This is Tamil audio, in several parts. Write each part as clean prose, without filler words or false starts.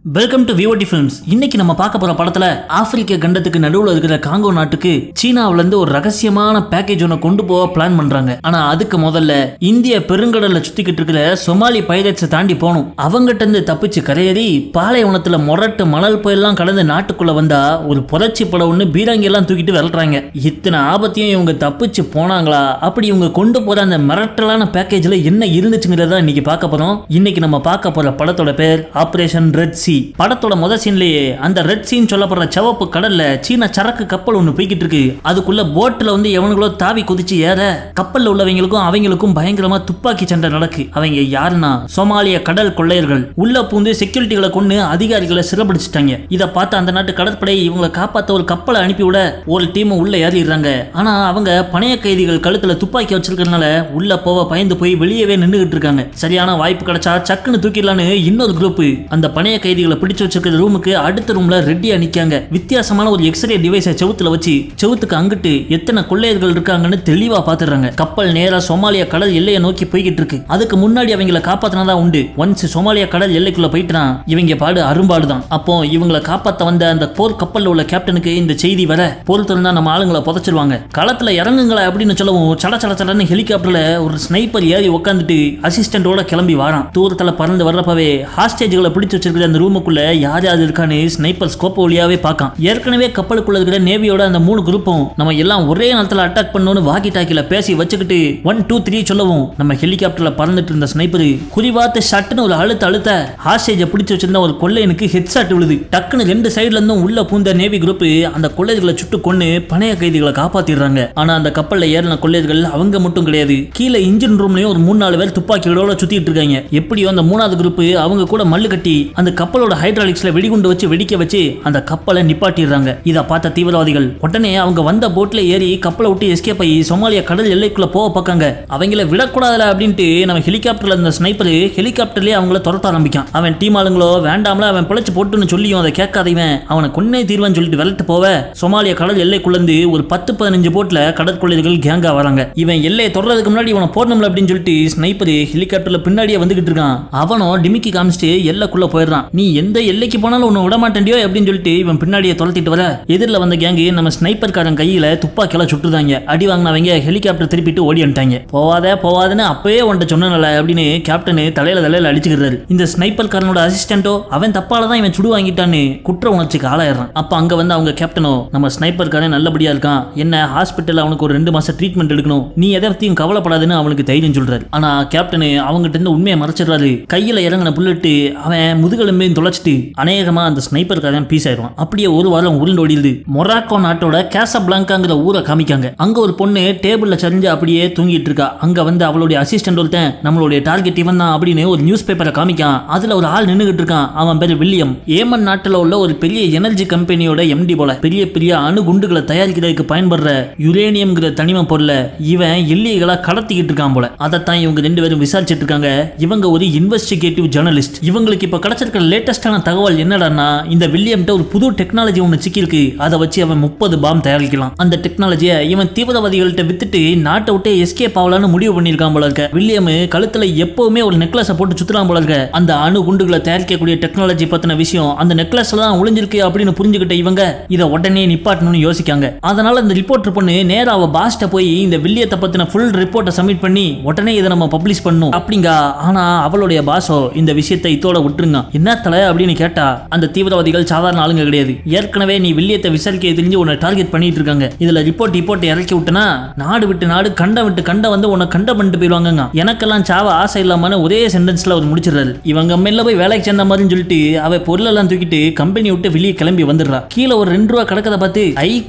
Welcome to VOD films. இன்னைக்கு நம்ம பார்க்க போற படத்துல ஆப்பிரிக்க கண்டத்துக்கு நடுவுல இருக்கிற காங்கோ நாட்டுக்கு சீனாவுல இருந்து ஒரு ரகசியமான பேக்கேஜ் ஒன்று கொண்டு போக பிளான் பண்றாங்க. ஆனா அதுக்கு முதல்ல இந்திய பெருங்கடல்ல சுத்திக்கிட்டு இருக்கிற சொமாலி பைரட்ஸை தாண்டி போகணும். அவங்கிட்ட இருந்து தப்பிச்சு கரையேறி பாலைவனத்துல மொரட்டு மணல் புயல்லாம் கடந்து நாட்டுக்குள்ள வந்தா ஒரு புரட்சி படம் ஒண்ணு பீராங்கி எல்லாம் தூக்கிட்டு விரட்டுறாங்க. இத்தனை ஆபத்தையும் இவங்க தப்பிச்சு போனாங்களா? அப்படி இவங்க கொண்டு போற அந்த மிரட்டலான பேக்கேஜ்ல என்ன இருந்துச்சுங்கிறத இன்னைக்கு பார்க்க போறோம். இன்னைக்கு நம்ம பார்க்க போற படத்தோட பேர் ஆபரேஷன் ரெட் சி. படத்தோட முதல் சீன்லயே அந்த ரெட் சீன் சொல்லப்படுற சிவப்பு கடல்ல சீன சரக்கு கப்பல் ஒண்ணு போய்கிட்டு இருக்கு. அதுக்குள்ள போட்ல வந்து எவனுங்களோ தாவி குதிச்சு ஏற கப்பல்ல உள்ளவங்களுக்கும் அவங்களுக்கும் பயங்கரமா துப்பாக்கி சண்டை நடக்கு. அவங்க யாருன்னா சோமாலிய கடல் கொள்ளையர்கள். உள்ள பூந்து செக்யூரிட்டிகளை கொண்டு அதிகாரிகளை சிறைபிடிச்சிட்டாங்க. இதை பார்த்து அந்த நாட்டு கடற்படை இவங்களை காப்பாத்த ஒரு கப்பலை அனுப்பிவிட ஒரு டீம் உள்ள ஏறிடுறாங்க. ஆனா அவங்க பணைய கைதிகள் கழுத்துல துப்பாக்கி வச்சிருக்கிறதுனால உள்ள போக பயந்து போய் வெளியவே நின்றுகிட்டு இருக்காங்க. சரியான வாய்ப்பு கிடைச்சா சக்குன்னு தூக்கிடலான்னு இன்னொரு குரூப் அந்த பணைய கைதிகளை பிடிச்சு வச்சிருக்கிற ரூமுக்கு அடுத்த ரூம்ல ரெடியா நிக்காங்க. வித்தியாசமான ஒரு எக்ஸ்ரே டிவைஸை செவுத்துல வச்சு செவுத்துக்கு அங்கிட்டு எத்தனை கொள்ளையர்கள் இருக்காங்கன்னு தெளிவா பாத்துறாங்க. கப்பல் நேரா சோமாலிய கடல் எல்லையை நோக்கி போய்கிட்டு இருக்கு. அதுக்கு முன்னாடி அவங்களை காப்பாத்தினதான் உண்டு. ஒன்ஸ் சோமாலிய கடல் எல்லைக்குள்ள போயிட்டான் இவங்க பாடு அரும்பாடுதான். அப்போ இவங்களை காப்பாத்த வந்த அந்த போர் கப்பல்ல உள்ள கேப்டனுக்கு இந்த செய்தி வர போர் திறந்தா நம்ம ஆளுங்களை புதைச்சிருவாங்க. களத்துல இறங்குங்களா அப்படின்னு சொல்லவும் சட சட சடன்னு ஹெலிகாப்டர்ல ஒரு ஸ்னைப்பர் ஏறி உட்காந்துட்டு அசிஸ்டன்டோட கிளம்பி வரான். தூரத்துல பறந்து வர்றப்பவே ஹாஸ்டேஜ்களை பிடிச்சு வச்சிருக்கிற அந்த ரூமுக்குள்ள யார் யார் இருக்கான்னு ஸ்னைப்பர் ஸ்கோப் வழியாவே பார்க்கான். ஏற்கனவே கப்பலுக்குள்ள இருக்கிற நேவியோட அந்த 3 குரூப்பும் நம்ம எல்லாம் ஒரே நேரத்துல அட்டாக் பண்ணணும்னு வாக்கி டாக்கில பேசி வச்சுக்கிட்டு 1 2 3 சொல்லவும் நம்ம ஹெலிகாப்டர்ல பறந்துட்டு இருந்த ஸ்னைப்பர் குறிவாத்து ஷாட்னு ஒரு அழுத்த ஹாஸ்டேஜை பிடிச்சு வச்சிருந்த ஒரு கொள்ளையனுக்கு ஹெட் ஷாட் விழுது. டக்குன்னு 2 சைடுல இருந்தும் உள்ள பூந்த நேவி குரூப் அந்த கொள்ளையர்களை சுட்டு கொண்டு பணைய கைதிகளை காப்பாத்திடுறாங்க. ஆனா அந்த கப்பல்ல ஏறின கொள்ளையர்கள் அவங்க மட்டும் கிடையாது. கீழே இன்ஜின் ரூம்லயும் ஒரு 3-4 பேர் துப்பாக்கிகளோட சுத்திட்டு இருக்காங்க. எப்படியோ அந்த 3வது குரூப் அவங்க கூட மல்லு கட்டி அந்த கப்பலோட ஹைட்ராலிக்ஸ்ல வெடிகுண்டு வச்சு வெடிக்க வச்சு அந்த கப்பலை நிப்பாட்டிடுறாங்க. இதை பார்த்த தீவிரவாதிகள் உடனே அவங்க வந்த போட்ல ஏறி கப்பலை விட்டு எஸ்கேப் ஆகி சோமாலியா கடல் எல்லைக்குள்ள போக பார்க்காங்க. அவங்கள விடக்கூடாதுல அப்படின்ட்டு நம்ம ஹெலிகாப்டர்ல இருந்த ஸ்னைப்பர் ஹெலிகாப்டர்லயே அவங்கள துரத்த ஆரம்பிக்கான். அவன் டீம் ஆளுங்களோ வேண்டாம்ல அவன் பிழைச்சு போட்டுன்னு சொல்லியும் அதை கேட்காதவன் அவனை கொன்னே தீர்வான்னு சொல்லிட்டு விரட்டு போவ சோமாலியா கடல் எல்லைக்குள்ள இருந்து ஒரு 10-15 போட்ல கடற்கொள்ளையர்கள் கேங்கா வராங்க. இவன் எல்லையை தொடர்றதுக்கு முன்னாடி இவனை போடணும்ல அப்படின்னு சொல்லிட்டு ஸ்னைப்பர் ஹெலிகாப்டர்ல பின்னாடியே வந்துகிட்டு இருக்கான். அவனும் டிமிக்கி காமிச்சிட்டு எல்லைக்குள்ள போயிடுறான். நீ எந்த எல்லைக்கு போனாலும் உன்னை விட மாட்டேன்டியோ அப்படின்னு சொல்லிட்டு இவன் பின்னாடியே துரத்திட்டு வர எதிரில் வந்த கேங்கு நம்ம ஸ்னைப்பர்காரன் கையில துப்பாக்கியெல்லாம் சுட்டுதாங்க. அடி வாங்கினவங்க ஹெலிகாப்டர் திருப்பிட்டு ஓடி வந்துட்டாங்க. போவாதுன்னு அப்பவே உன்ட்ட சொன்னல அப்படின்னு கேப்டன் தலையில அடிச்சுக்கிறாரு. இந்த ஸ்னைப்பர்காரனோட அசிஸ்டன்டோ அவன் தப்பாலதான் இவன் சுடு வாங்கிட்டான்னு குற்ற உணர்ச்சிக்கு ஆளாயிடுறான். அப்ப அங்க வந்து அவங்க கேப்டனோ நம்ம ஸ்னைப்பர்காரன் நல்லபடியா இருக்கான், என்ன ஹாஸ்பிட்டல் அவனுக்கு ஒரு 2 மாசம் ட்ரீட்மெண்ட் எடுக்கணும், நீ எதை பத்தியும் கவலைப்படாதுன்னு அவனுக்கு தைரியம் சொல்றாரு. ஆனா கேப்டன் அவங்ககிட்ட இருந்து உண்மையை மறைச்சிடுறாரு. கையில இறங்கின புல்லட்டு அவன் முதுகெலும்பையும் தொலைச்சிட்டு அநேகமா அந்த ஸ்னைப்பர்காரன் பீஸ் ஆயிடுவான். அப்படியே ஒரு வாரம் உருண்டோடிடுது. மொராக்கோ நாட்டோட கேசப்ளாங்காங்கிற ஊரை காமிக்காங்க. அங்க ஒரு பொண்ணு டேபிள்ல சரிஞ்சு அப்படியே தூங்கிட்டு இருக்கா. அங்க வந்து அவளுடைய அசிஸ்டன்ட் ஒருத்தன் நம்மளுடைய டார்கெட் இவன் தான் அப்படின்னு ஒரு நியூஸ் பேப்பரை காமிக்கான். அதுல ஒரு ஆள் நின்னுகிட்டு இருக்கான். அவன் பேரு வில்லியம். ஏமன் நாட்டுல உள்ள ஒரு பெரிய எனர்ஜி கம்பெனியோட எம்டி போல. பெரிய அணு குண்டுகளை தயாரிக்கிறதுக்கு பயன்படுற யுரேனியம்ங்கிற தனிம பொருளை இவன் இல்லீகலா கடத்திக்கிட்டு இருக்கான் போல. அதைத்தான் இவங்க 2 பேரும் விசாரிச்சுட்டு இருக்காங்க. இவங்க ஒரு இன்வெஸ்டிகேட்டிவ் ஜெர்னலிஸ்ட். இவங்களுக்கு இப்ப கிடைச்சிருக்கிற லேட்டஸ்டான தகவல் என்னடான்னா இந்த வில்லியம்ட்ட ஒரு புது டெக்னாலஜி ஒன்று சிக்கிருக்கு. அதை வச்சு அவன் 30 பாம் தயாரிக்கலாம். அந்த டெக்னாலஜியை இவன் தீவிரவாதிகள்கிட்ட வித்துட்டு நாட்டை விட்டு எஸ்கேப் ஆகலான்னு முடிவு பண்ணிருக்கான் போல இருக்க. வில்லியம் கழுத்துல எப்பவுமே ஒரு நெக்லஸை போட்டு சுத்தலாம் போல இருக்க. அந்த அணு குண்டுகளை தயாரிக்கக்கூடிய டெக்னாலஜி பத்தின விஷயம் அந்த நெக்லஸ்ல தான் ஒளிஞ்சிருக்கு அப்படின்னு புரிஞ்சுக்கிட்ட இவங்க இதை உடனே நிப்பாட்டணும்னு யோசிக்காங்க. அதனால இந்த ரிப்போர்ட்டர் பொண்ணு நேரா அவ பாஸ்ட போய் இந்த வில்லியத்தை பத்தின ஃபுல் ரிப்போர்ட்டை சப்மிட் பண்ணி உடனே இதை நம்ம பப்ளிஷ் பண்ணணும் அப்படிங்க. ஆனா அவளுடைய பாஸோ இந்த விஷயத்தை இதோட விட்டுருங்க. என்ன தலை அப்படின்னு கேட்டா அந்த தீவிரவாதிகள் சாதாரண ஆளுங்க கிடையாது. ஏற்கனவே நீ வில்லியத்தை விசாரிக்க தெரிஞ்சு உன்னை டார்கெட் பண்ணிட்டு இருக்காங்க. இதுல ரிப்போர்ட் இறக்கி விட்டனா நாடு விட்டு நாடு கண்டம் விட்டு கண்டம் வந்து உன்னை கண்ட பண்ணிட்டு போயிடுவாங்க. எனக்கெல்லாம் சாவ ஆசை இல்லாம ஒரே சென்டென்ஸ்ல அவர் முடிச்சிடறாரு. இவங்க மேல போய் வேலைக்கு சேர்ந்த மாதிரி சொல்லிட்டு அவ பொருள் எல்லாம் தூக்கிட்டு கம்பெனி விட்டு வெளியே கிளம்பி வந்துடுறா. கீழே ஒரு 2 ரூபா கிடக்கத பார்த்து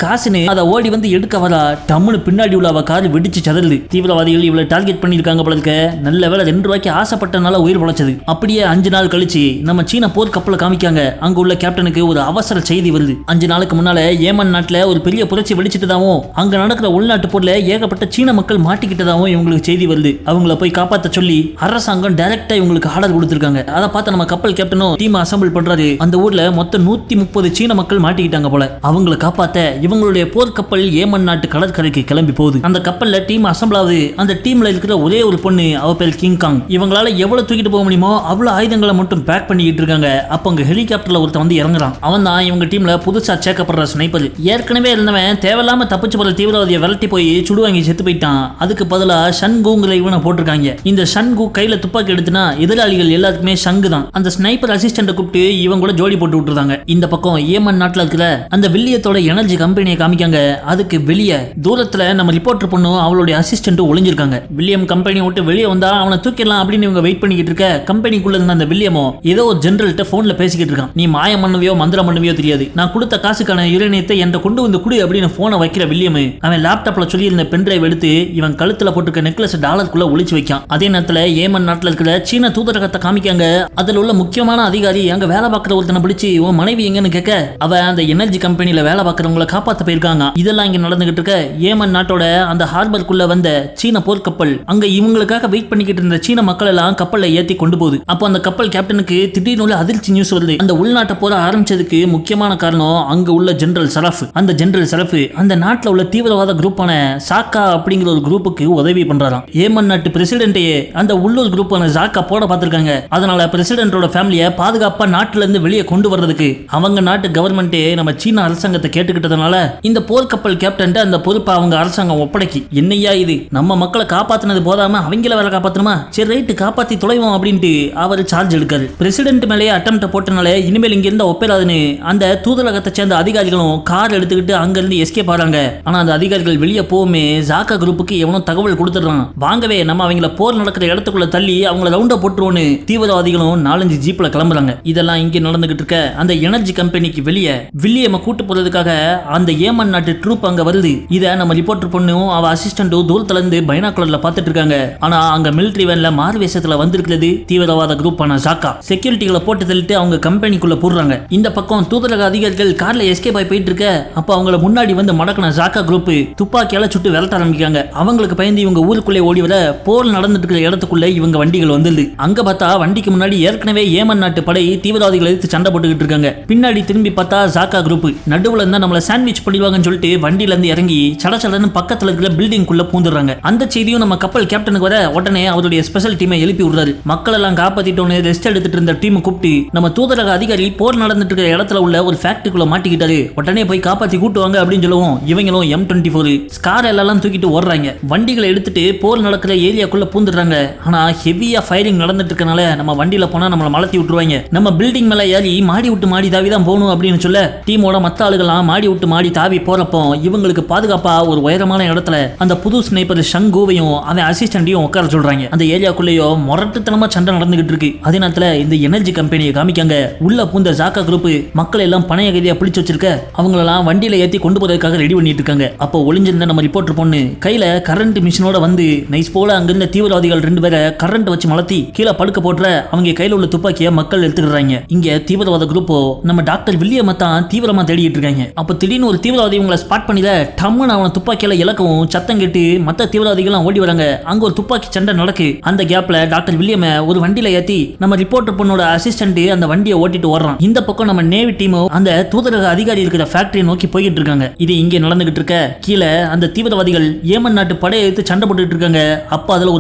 காசுன்னு அதை ஓடி வந்து எடுக்க வரா. டம்முன்னு பின்னாடி உள்ள அவ கார் வெடிச்சு சதறுது. தீவிரவாதிகள் இவளை டார்கெட் பண்ணிருக்காங்க போல இருக்க. நல்ல வேலை 2 ரூபாய்க்கு ஆசைப்பட்டனால உயிர் பொழைச்சது. அப்படியே 5 நாள் கழிச்சு நம்ம சீன போர் கப்பலை காமிக்காங்க. அங்க உள்ள கேப்டனுக்கு ஒரு அவசர செய்தி வருது. 5 நாளுக்கு முன்னால ஏமன் நாட்டுல ஒரு பெரிய புரட்சி வெடிச்சிட்டதாவும் அங்க நடக்கிற உள்நாட்டு போர்ல ஏகப்பட்ட சீன மக்கள் மாட்டிக்கிட்டதாவும் இவங்களுக்கு செய்தி வருது. அவங்கள போய் காப்பாத்த சொல்லி அரசாங்கம் டைரக்டா இவங்களுக்கு ஆர்டர் கொடுத்திருக்காங்க. அதை பார்த்து நம்ம கப்பல் கேப்டனும் டீம் அசம்பிள் பண்றாரு. அந்த ஊர்ல மொத்தம் 130 சீன மக்கள் மாட்டிக்கிட்டாங்க போல. அவங்களை காப்பாத்த இவங்களுடைய போர் கப்பல் ஏமன் நாட்டு கடற்கரைக்கு கிளம்பி போகுது. அந்த கப்பல்ல டீம் அசம்பிள் ஆகுது. அந்த டீம்ல இருக்கிற ஒரே ஒரு பொண்ணு அவ பேர் கிங் காங். இவங்களால எவ்வளவு தூக்கிட்டு போக முடியுமோ அவ்வளவு ஆயுதங்களை மட்டும் பேக் பண்ணிக்கிட்டு இருக்காங்க. இருக்காங்க. அப்ப அங்க ஹெலிகாப்டர்ல ஒருத்தன் வந்து இறங்குறான். அவன் தான் இவங்க டீம்ல புதுசா சேர்க்கப்படுற ஸ்னைப்பர். ஏற்கனவே இருந்தவன் தேவையில்லாம தப்பிச்சு போற தீவிரவாதியை விரட்டி போய் சுடு வாங்கி செத்து போயிட்டான். அதுக்கு பதிலா ஷன்குங்கிற இவனை போட்டிருக்காங்க. இந்த ஷன்கு கையில துப்பாக்கி எடுத்துனா எதிராளிகள் எல்லாத்துக்குமே ஷங்கு தான். அந்த ஸ்னைப்பர் அசிஸ்டன்ட் கூப்பிட்டு இவங்க கூட ஜோடி போட்டு விட்டுருந்தாங்க. இந்த பக்கம் ஏமன் நாட்டுல இருக்கிற அந்த வில்லியத்தோட எனர்ஜி கம்பெனியை காமிக்காங்க. அதுக்கு வெளியே தூரத்துல நம்ம ரிப்போர்ட்டர் பொண்ணு அவளுடைய அசிஸ்டன்ட் ஒளிஞ்சிருக்காங்க. வில்லியம் கம்பெனி விட்டு வெளியே வந்தா அவனை தூக்கிடலாம் அப்படின்னு இவங்க வெயிட் பண்ணிக்கிட்டு இருக்க கம்பெனிக்குள்ள இருந்த அந்த வில்லியமோ ஏதோ ஒரு ஜெனரல்கிட்ட போன்ல பேசிக்கிட்டு இருக்கான். நீ மாயம் பண்ணுவியோ மந்திரம் பண்ணுவியோ தெரியாது, நான் கொடுத்த காசுக்கான யுரேனியத்தை என்கிட்ட கொண்டு வந்து குடு அப்படின்னு போனை வைக்கிற வில்லியம் அவன் லேப்டாப்ல சொல்லி இருந்த பென்டிரைவ் எடுத்து இவன் கழுத்துல போட்டுக்க நெக்லஸ் டாலருக்குள்ள ஒளிச்சு வைக்கான். அதே நேரத்துல ஏமன் நாட்டுல இருக்கிற சீன தூதரகத்தை காமிக்காங்க. அதுல உள்ள முக்கியமான அதிகாரி அங்க வேலை பார்க்கிற ஒருத்தனை பிடிச்சி உன் மனைவி எங்கன்னு கேட்க அவ அந்த எனர்ஜி கம்பெனில வேலை பார்க்கறவங்களை காப்பாத்த போயிருக்காங்க. இதெல்லாம் இங்க நடந்துகிட்டு இருக்க ஏமன் நாட்டோட அந்த ஹார்பருக்குள்ள வந்த சீன போர்க்கப்பல் அங்க இவங்களுக்காக வெயிட் பண்ணிக்கிட்டு இருந்த சீன மக்கள் எல்லாம் கப்பல்ல ஏத்தி கொண்டு போகுது. அப்போ அந்த கப்பல் கேப்டனுக்கு திடீர்னு அதிர்ச்சி நியூஸ் வருது. அந்த உள்நாட்டை போற ஆரம்பிச்சதுக்கு முக்கியமான காரணம் அங்க உள்ள ஜெனரல் சரஃப். அந்த ஜெனரல் சரஃப் அந்த நாட்டுல உள்ள தீவிரவாத குரூப்பான சாக்கா அப்படிங்கிற ஒரு குரூப்புக்கு உதவி பண்றாராம். ஏமன் நாட்டு பிரசிடென்ட்டையே அந்த உள்ளூர் குரூப்பான சாக்கா போட பார்த்திருக்காங்க. அதனால பிரசிடென்ட்டோட ஃபேமிலியை பாதுகாப்பா நாட்டுல இருந்து வெளியே கொண்டு வர்றதுக்கு அவங்க நாட்டு கவர்மெண்டே நம்ம சீன அரசாங்கத்தை கேட்டுக்கிட்டதுனால இந்த போர்க்கப்பல் கேப்டன் அந்த பொறுப்பை அவங்க அரசாங்கம் ஒப்படைக்கி என்னையா இது நம்ம மக்களை காப்பாத்தினது போதாம அவங்கள வேலை காப்பாத்தணுமா, சரி ரைட்டு காப்பாத்தி தொலைவோம் அப்படின்ட்டு அவர் சார்ஜ் எடுக்காரு. பிரசிடென்ட் மேலேயே அட்டெம்ப்ட் போட்டனால இனிமேல் இங்க இருந்த ஒப்பேராதுன்னு அந்த தூதரகத்தை சேர்ந்த அதிகாரிகளும் கார் எடுத்துக்கிட்டு அங்க இருந்து எஸ்கேப் ஆறாங்க. ஆனா அந்த அதிகாரிகள் வெளியே போகுமே ஜாக்கா குரூப்புக்கு எவனோ தகவல் கொடுத்துடுறான். வாங்கவே நம்ம அவங்கள போர் நடக்கிற இடத்துக்குள்ள தள்ளி அவங்கள ரவுண்டா போட்டுருவோன்னு தீவிரவாதிகளும் 4-5 ஜீப்ல கிளம்புறாங்க. இதெல்லாம் இங்க நடந்துகிட்டு இருக்க அந்த எனர்ஜி கம்பெனிக்கு வெளியே வில்லியம கூட்டு போறதுக்காக அந்த ஏமன் நாட்டு ட்ரூப் அங்க வருது. இத நம்ம ரிப்போர்ட்டர் பொண்ணும் அவ அசிஸ்டன்ட்டும் தூரத்துல இருந்து பைனாகுலர்ல பாத்துட்டு இருக்காங்க. ஆனா அங்க மிலிட்டரி வேன்ல மார்வேஷத்துல வந்திருக்கிறது தீவிரவாத குரூப்பான ஜாக்கா. செக்யூரிட்டிகளை போட்டு தள்ளிட்டு அவங்க கம்பெனிக்குள்ள போடுறாங்க. இந்த பக்கம் தூதரக அதிகாரிகள் கார்ல எஸ்கேப் ஆகி போயிட்டு இருக்க அப்ப அவங்கள முன்னாடி வந்து மடக்கின ஜாக்கா குரூப் துப்பாக்கியால சுட்டு விரட்ட ஆரம்பிக்காங்க. அவங்களுக்கு பயந்து இவங்க ஊருக்குள்ளே ஓடி வர போர் நடந்துட்டு இருக்கிற இடத்துக்குள்ள இவங்க வண்டிகள் வந்துருது. அங்க பார்த்தா வண்டிக்கு முன்னாடி ஏற்கனவே ஏமன் நாட்டு படை தீவிரவாதிகளை எதிர்த்து சண்டை போட்டுக்கிட்டு இருக்காங்க. பின்னாடி திரும்பி பார்த்தா ஜாக்கா குரூப் நடுவுல இருந்தா நம்மள சாண்ட்விச் பண்ணிடுவாங்கன்னு சொல்லிட்டு வண்டியில இருந்து இறங்கி சடச்சடன்னு பக்கத்துல இருக்கிற பில்டிங் குள்ள பூந்துடுறாங்க. அந்த செய்தியும் நம்ம கப்பல் கேப்டனுக்கு வர உடனே அவருடைய ஸ்பெஷல் டீமை எழுப்பி விடுறாரு. மக்கள் எல்லாம் காப்பாத்திட்டோன்னு ரெஸ்ட் எடுத்துட்டு இருந்த டீம் கூப்பிட்டு நம்ம தூதரக அதிகாரி போர் நடந்துட்டு இருக்கிற இடத்துல உள்ள ஒரு ஃபேக்டரிக்குள்ள மாட்டிக்கிட்டாரு, உடனே போய் காப்பாத்தி கூட்டுவாங்க அப்படின்னு சொல்லுவோம். இவங்களும் M24 ஸ்கார் எல்லாம் தூக்கிட்டு ஓடுறாங்க. வண்டிகளை எடுத்துட்டு போர் நடக்கிற ஏரியாக்குள்ள பூந்துடுறாங்க. ஆனா ஹெவியா ஃபயரிங் நடந்துட்டு இருக்கனால நம்ம வண்டியில போனா நம்மள மலத்தி விட்டுருவாங்க. நம்ம பில்டிங் மேல ஏறி மாடி விட்டு மாடி தாவி தான் போகணும் அப்படின்னு சொல்ல டீமோட மத்த ஆளுகள்லாம் மாடி விட்டு மாடி தாவி போறப்போ இவங்களுக்கு பாதுகாப்பா ஒரு உயரமான இடத்துல அந்த புது ஸ்னைப்பர் ஷங்குவையும் அவன் அசிஸ்டன்ட்டையும் உட்கார சொல்றாங்க. அந்த ஏரியாக்குள்ளேயோ முரட்டுத்தனமா சண்டை நடந்துகிட்டு இருக்கு. அதே நேரத்துல இந்த எனர்ஜி கம்பெனியை காமிக்காங்க. உள்ள பூந்த ஜாக்கா குரூப் மக்கள் எல்லாம் பணைய கைதியா பிடிச்சு வச்சிருக்க அவங்களெல்லாம் வண்டியில ஏத்தி கொண்டு போறதுக்காக ரெடி பண்ணிட்டு இருக்காங்க. அப்போ ஒளிஞ்சிருந்த நம்ம ரிப்போர்ட்டர் பொண்ணு கையில கரண்ட் மிஷினோட வந்து நைஸ் போல அங்கிருந்த தீவிரவாதிகள் 2 பேரை கரண்ட் வச்சு மலத்தி கீழே படுக்க போடுற அவங்க கையில உள்ள துப்பாக்கியை மக்கள் எடுத்துக்கிறாங்க. இங்க தீவிரவாத குரூப்போ நம்ம டாக்டர் வில்லியம் தான் தீவிரமா தேடிட்டு இருக்காங்க. அப்ப திடீர்னு ஒரு தீவிரவாதி உங்களை ஸ்பாட் பண்ணிட டம்முன்னு அவனை துப்பாக்கியால இலக்கவும் சத்தம் கேட்டு மத்த தீவிரவாதிகள் ஓடி வராங்க. அங்க ஒரு துப்பாக்கி சண்டை நடக்கு. அந்த கேப்ல டாக்டர் வில்லியம் ஒரு வண்டியில ஏத்தி நம்ம ரிப்போர்ட்டர் பொண்ணோட அசிஸ்டன்ட் அந்த வண்டியை ஓட்டிட்டு ஓடுறான். இந்த பக்கம் நம்ம நேவி டீமோ அந்த தூதரக அதிகாரி இருக்கிற ஃபேக்டரியை நோக்கி போயிட்டு இருக்காங்க. இது இங்க நடந்துகிட்டு இருக்க கீழே அந்த தீவிரவாதிகள் ஏமன் நாட்டு படையை எடுத்து சண்டை போட்டுட்டு இருக்காங்க. அப்ப அதுல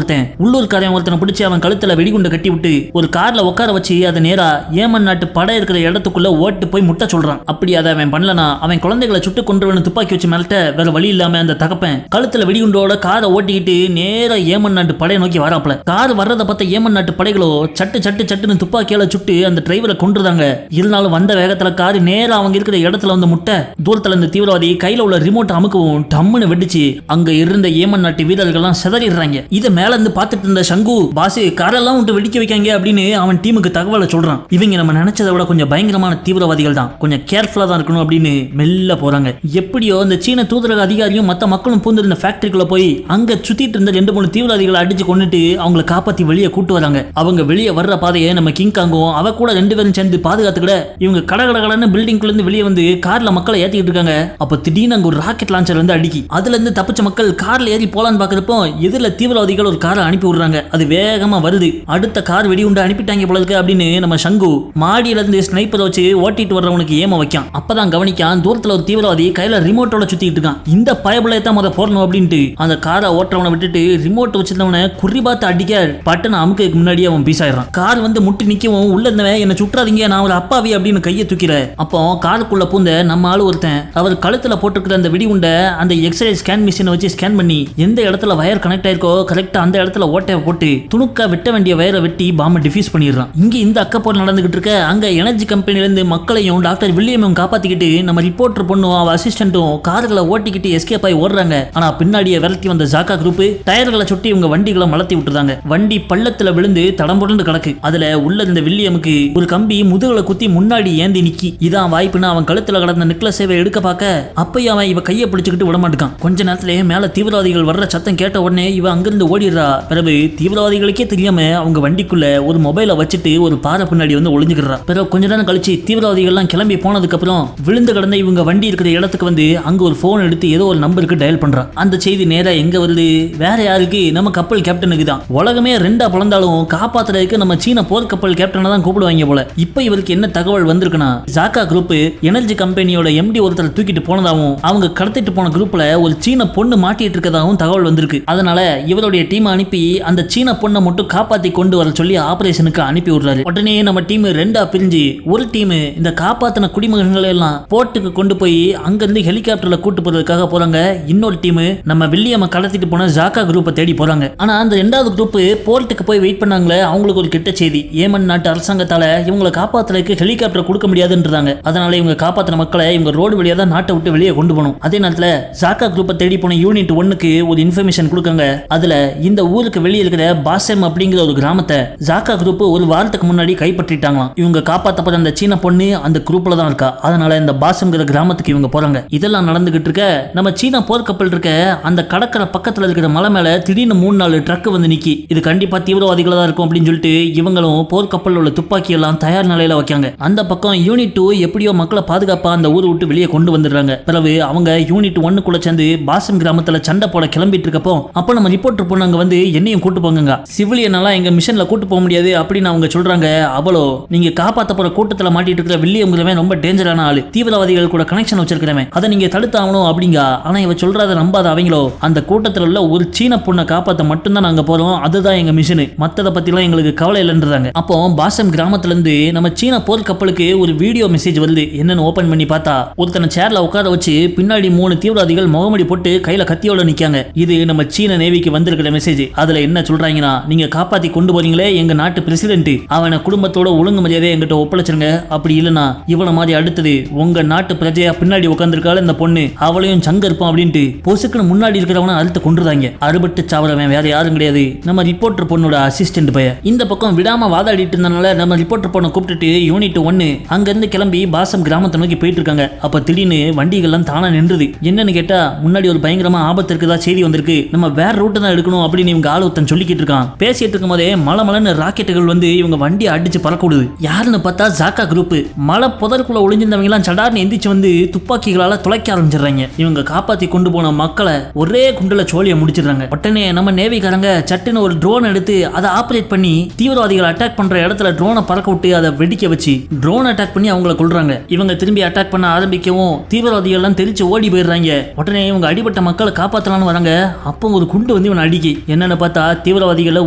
உள்ளூர்காரன் ஒருத்தனை பிடிச்சி அவன் கழுத்துல வெடிகுண்டை கட்டி விட்டு ஒரு கார்ல உட்கார வச்சு அதை நேரா ஏமன் நாட்டு படை இருக்கிற இடத்துக்குள்ள ஓட்டு போய் முட்ட சொல்றான். அப்படி அதை அவன் பண்ணலனா அவன் குழந்தைகளை சுட்டு கொண்டு துப்பாக்கி வச்சு மிரட்ட வேற வழி இல்லாம அந்த தகப்பன் கழுத்துல வெடிகுண்டோட காரை ஓட்டிக்கிட்டு நேரா ஏமன் நாட்டு படையை நோக்கி வராப்ல. கார் வர்றதை பார்த்த ஏமன் நாட்டு படைகளோ சட்டு சட்டு சட்டுன்னு துப்பாக்கியால சுட்டு அந்த டிரைவரை கொண்டுறாங்க. இருந்தாலும் வந்த வேகத்துல கார் நேரா அவங்க இருக்கிற இடத்துல வந்து முட்டை தூரத்துல இந்த தீவிரவாதி கையில உள்ள ரிமோட் அமுக்கவும் டம்முன்னு வெடிச்சு அங்க இருந்த ஏமன் நாட்டு வீரர்கள் எல்லாம் சிதறிடுறாங்க. இத மேல இருந்து பார்த்துட்டு இருந்த சங்கு பாஸ் காரெல்லாம் விட்டு வெடிக்க வைக்காங்க அப்படின்னு அவன் டீமுக்கு தகவலை சொல்றான். இவங்க நம்ம நினைச்சதை விட கொஞ்சம் பயங்கரமான தீவிரவாதிகள் தான், கொஞ்சம் கேர்ஃபுல்லா தான் இருக்கணும் அப்படின்னு மெல்ல போறாங்க. எப்படியோ இந்த சீன தூதரக அதிகாரியும் மத்த மக்களும் பூந்திருந்த ஃபேக்டரிக்குள்ள போய் அங்க சுத்திட்டு இருந்த 2-3 தீவிரவாதிகளை அடிச்சு கொண்டுட்டு அவங்களை காப்பாத்தி வெளியே கூட்டு வராங்க. அவங்க வெளியே வர்ற பாதையை நம்ம கிங்காங்கும் அவ கூட 2 பேரும் சேர்ந்து பாதுகாத்துக்கிட இவங்க கடகடகடன்னு பில்டிங்ல இருந்து வெளியே வந்து கார்ல மக்களை ஏத்திக்கிட்டு இருக்காங்க. அப்ப திடீர்னு அங்க ஒரு ராக்கெட் லான்ச்சர் வந்து அடிக்கி அதுல இருந்து தப்பிச்ச மக்கள் கார்ல ஏறி போலான்னு பாக்குறப்போ எதிரில தீவிரவாதிகள் ஒரு காரை அனுப்பி விடுறாங்க. அது வேகமா வருது. அடுத்த கார் வெடி உண்டு அனுப்பிட்டாங்க போல இருக்கு அப்படின்னு நம்ம சங்கு மாடியில இருந்து ஸ்னைப்பரை வச்சு ஓட்டிட்டு வர்றவனுக்கு ஏம வைக்கான். அப்பதான் கவனிக்கான் தூரத்துல ஒரு தீவிரவாதி கையில ரிமோட்டோட சுத்திட்டு இருக்கான். இந்த பயபுலையை தான் முத போடணும் அப்படின்ட்டு அந்த காரை ஓட்டுறவனை விட்டுட்டு ரிமோட் வச்சிருந்தவனை குறி பார்த்து அடிக்க பட்டனை அமுக்கு முன்னாடியே அவன் பீஸ் ஆயிடுறான். கார் வந்து முட்டி நிக்கவும் உள்ள இருந்தவன் என்ன சுற்றாதீங்க, நான் ஒரு அப்பாவி அப்படின்னு கையை தூக்கிற. அப்போ காருக்குள்ள பூந்த நம்ம ஆளு ஒருத்தன் அவர் கழுத்துல போட்டுருக்கிற அந்த வெடி உண்டை அந்த எக்ஸ்ரே ஸ்கேன் மிஷினை வச்சு ஸ்கேன் பண்ணி எந்த இடத்துல வயர் கனெக்ட் ஆயிருக்கோ கரெக்டா அந்த இடத்துல ஓட்டையை போட்டு துணுக்கா வெட்ட வேண்டிய வயரை வெட்டி பாம்பை டிஃபியூஸ் பண்ணிடுறான். இங்க இந்த அக்கப்போர் நடந்துகிட்டு இருக்க அங்க எனர்ஜி கம்பெனில இருந்து மக்களையும் டாக்டர் வில்லியமையும் காப்பாத்திக்கிட்டு நம்ம ரிப்போர்ட்டர் பொண்ணும் அவ அசிஸ்டன்ட்டும் கார்களை ஓட்டிக்கிட்டு எஸ்கேப் ஆகி ஓடுறாங்க. ஆனா பின்னாடியே விரட்டி வந்த ஜாக்கா குரூப் டயர்களை சுட்டி இவங்க வண்டிகளை மலத்தி விட்டுறாங்க. வண்டி பள்ளத்துல விழுந்து தடம்புரண்டு கிடக்கு. அதுல உள்ள இருந்த வில்லியமுக்கு ஒரு கம்பி முதுகுல குத்தி முன்னாடி ஏந்தி நிக்கி. இதான் வாய்ப்புன்னு அவன் கழுத்துல கடந்த நெக்லஸ் சேவை எடுக்க பார்க்க அப்பயும் அவன் இவ கையை பிடிச்சுக்கிட்டு விடமாட்டான். கொஞ்ச நேரத்திலே மேல தீவிரவாதிகள் வர்ற சத்தம் கேட்ட உடனே இவ அங்கிருந்து ஓடிடுறா. பிறகு தீவிரவாதிகளுக்கே தெரியாம அவங்க வண்டிக்குள்ள ஒரு மொபைலை வச்சுட்டு ஒரு பாறை பின்னாடி வந்து ஒளிஞ்சுக்கிறா. பிறகு கொஞ்ச நேரம் கழிச்சு தீவிரவாதிகள் எல்லாம் கிளம்பி போனதுக்கு அப்புறம் விழுந்து கடந்த இவங்க வண்டி இருக்கிற இடத்துக்கு வந்து அங்க ஒரு போன் எடுத்து ஏதோ ஒரு நம்பருக்கு டயல் பண்றான். அந்த செய்தி நேரா எங்க வருது? வேற யாருக்கு? நம்ம கப்பல் கேப்டனுக்கு தான். உலகமே ரெண்டா பிளந்தாலும் காப்பாத்துறதுக்கு நம்ம சீன போர் கப்பல் கேப்டனை தான் கூப்பிடுவாங்க போல. இப்ப இவருக்கு என்ன தகவல் வந்திருக்குன்னா ஜாக்கா குரூப் எனர்ஜி கம்பெனியோட எம்டி ஒருத்தர் தூக்கிட்டு போனதாகவும் அவங்க கடத்திட்டு போன குரூப்ல ஒரு சீன பொண்ணு மாட்டிட்டு இருக்கதாகவும் தகவல் வந்திருக்கு. அதனால இவருடைய டீம் அனுப்பி அந்த சீன பொண்ணை மட்டும் காப்பாத்தி கொண்டு வர சொல்லி ஆபரேஷனுக்கு அனுப்பி விடுறாரு. உடனே நம்ம டீம் ரெண்டா பிரிஞ்சு ஒரு டீம் இந்த காப்பாத்தின குடிமகன்களை எல்லாம் போர்ட்டுக்கு கொண்டு போய் அங்கிருந்து ஹெலிகாப்டர்ல கூட்டு போறதுக்காக போறாங்க. இன்னொரு டீம் நம்ம வில்லியம கடத்திட்டு போன ஜாக்கா குரூப்பை தேடி போறாங்க. ஆனா அந்த ரெண்டாவது குரூப் போர்ட்டுக்கு போய் வெயிட் பண்ணாங்களே அவங்களுக்கு ஒரு கெட்ட செய்தி. ஏமன் நாட்டு அரசாங்கத்தால இவங்களை காப்பாத்துறதுக்கு ஹெலிகாப்டர் கொடுக்க முடியாதுன்றாங்க. அதனால இவங்க காப்பாத்தின மக்களை இவங்க ரோடு வழியா தான் நாட்டை விட்டு வெளியே கொண்டு போகணும். அதே நேரத்தில் ஜாக்கா குரூப்பை தேடி போன யூனிட் 1க்கு ஒரு இன்ஃபர்மேஷன் கொடுக்காங்க. அதுல இந்த ஊருக்கு வெளியே இருக்கிற பாசம் அப்படிங்கிற ஒரு கிராமத்தை ஜாக்கா குரூப் ஒரு வாரத்துக்கு முன்னாடி கைப்பற்றிட்டாங்களாம். இவங்க காப்பாத்தப்பட்ட அந்த சீன பொண்ணு அந்த குரூப்ல தான் இருக்கா. அதனால இந்த பாசம்ங்கிற கிராமத்துக்கு இவங்க போறாங்க. இதெல்லாம் நடந்துகிட்டு இருக்க நம்ம சீன போர்க்கப்பல் இருக்க அந்த கடற்கரை பக்கத்துல இருக்கிற மலை மேல திடீர்னு 3-4 ட்ரக் வந்து நிக்கி. இது கண்டிப்பா தீவிரவாதிகளா தான் இருக்கும் அப்படின்னு சொல்லிட்டு இவங்களும் போர்க்கப்பல் உள்ள துப்பாக்கி எல்லாம் தயார் நிலையில வைக்காங்க. அந்த பக்கம் யூனிட் 2 எப்படியோ மக்களை பாதுகாப்பா அந்த ஊரை விட்டு வெளியே கொண்டு வந்துடுறாங்க. பிறகு அவங்க யூனிட் 1க்குள்ள சேர்ந்து பாசம் கிராமத்துல சண்டை போட கிளம்பிட்டு இருக்கப்போ அப்ப நம்ம ரிப்போர்ட்டர் பொண்ணு வந்து என்னையும் கூட்டு போங்க, சிவிலியனெல்லாம் எங்க மிஷன்ல கூட்டு போக முடியாது அப்படின்னு அவங்க சொல்றாங்க. அவளோ நீங்க காப்பாத்த போற கூட்டத்துல மாட்டிட்டு இருக்கிற வில்லியம்ங்கிறவன் ரொம்ப டேஞ்சரான ஆளு, தீவிரவாதிகள் கூட கனெக்ஷன் வச்சிருக்கிறவன், அதை நீங்க தடுத்தாகணும் அப்படிங்க. ஆனா இவ சொல்றத நம்பாத அவங்களோ அந்த கூட்டத்துல உள்ள ஒரு சீன பொண்ணை காப்பாத்த மட்டும்தான் நாங்க போறோம், அதுதான் எங்க மிஷன், மத்தத பத்தி எல்லாம் எங்களுக்கு கவலை இல்லைன்றாங்க. அப்போ பாசம் கிராமத்துல இருந்து நம்ம சீன போர் கப்பலுக்கு ஒரு வீடியோ மெசேஜ் வருது. என்னன்னு ஓபன் பண்ணி பார்த்தா ஒருத்தனை சேர்ல உட்கார வச்சு பின்னாடி 3 தீவிரவாதிகள் முகமடி போட்டு கையில கத்தியோட நிக்காங்க. இது நம்ம சீன நேவிக்கு வந்திருக்கிற மெசேஜ். அதுல என்ன சொல்றாங்கன்னா, நீங்க காப்பாத்தி கொண்டு போறீங்களே எங்க நாட்டு பிரசிடென்ட், அவனை குடும்பத்தோட ஒழுங்கு மரியாதை எங்கிட்ட ஒப்படைச்சிருங்க, அப்படி இல்லனா இவள மாதிரி அடுத்தது உங்க நாட்டு பிரஜையா பின்னாடி உட்கார்ந்துருக்காள் இந்த பொண்ணு, அவளையும் சங்க இருப்போம் அப்படின்ட்டு பொசுக்குன்னு முன்னாடி இருக்கிறவன அழுத்த கொண்டுறாங்க. அறுபட்டு சாவரவன் வேற யாரும் கிடையாது, நம்ம ரிப்போர்ட்டர் பொண்ணோட அசிஸ்டன்ட் பைய. இந்த பக்கம் விடாம வாதாடிட்டு இருந்தனால நம்ம ரிப்போர்ட்டர் பொண்ணை கூப்பிட்டுட்டு யூனிட் 1 அங்க இருந்து கிளம்பி பாசம் கிராமத்தை நோக்கி போயிட்டு இருக்காங்க. அப்ப திடீர்னு வண்டிகள்லாம் தானா நின்றுது. என்னன்னு கேட்டா முன்னாடி ஒரு பயங்கரமா ஆபத்து இருக்குதா செய்தி வந்திருக்கு, நம்ம வேற ரூட் தான் எடுக்கணும் அப்படின்னு இவங்க ஆளுத்தன் சொல்லிக்கிட்டு இருக்கான். பேசிட்டு இருக்கும் போதே மலமலன்னு ராக்கெட்டுகள் வந்து இவங்க வண்டியை அடிச்சு பறக்க விடுது. யாருன்னு பார்த்தா ஜாக்கா குரூப். மலை புதற்குள்ள ஒளிஞ்சிருந்தவங்க எல்லாம் சடார்னு எந்திரிச்சு வந்து துப்பாக்கிகளால துளைக்க ஆரம்பிச்சிடுறாங்க. இவங்க காப்பாத்தி கொண்டு போன மக்களை ஒரே குண்டுல சோழியை முடிச்சிடுறாங்க. உடனே நம்ம நேவிக்காரங்க சட்டுன்னு ஒரு ட்ரோன் எடுத்து அதை ஆபரேட் பண்ணி தீவிரவாதிகள் அட்டாக் பண்ற இடத்துல ட்ரோனை பறக்க விட்டு அதை வெடிக்க வச்சு ட்ரோன் அட்டாக் பண்ணி அவங்களை கொல்றாங்க. இவங்க திரும்பி அட்டாக் பண்ண ஆரம்பிக்கவும் தீவிரவாதிகள் எல்லாம் தெரிச்சு ஓடி போயிடுறாங்க. உடனே இவங்க அடிபட்ட மக்களை காப்பாத்தலாம்னு வராங்க. அப்போ ஒரு குண்டு வந்து இவன் அடிக்கி. என்னன்னு பார்த்தா தீவிரவாதிகளை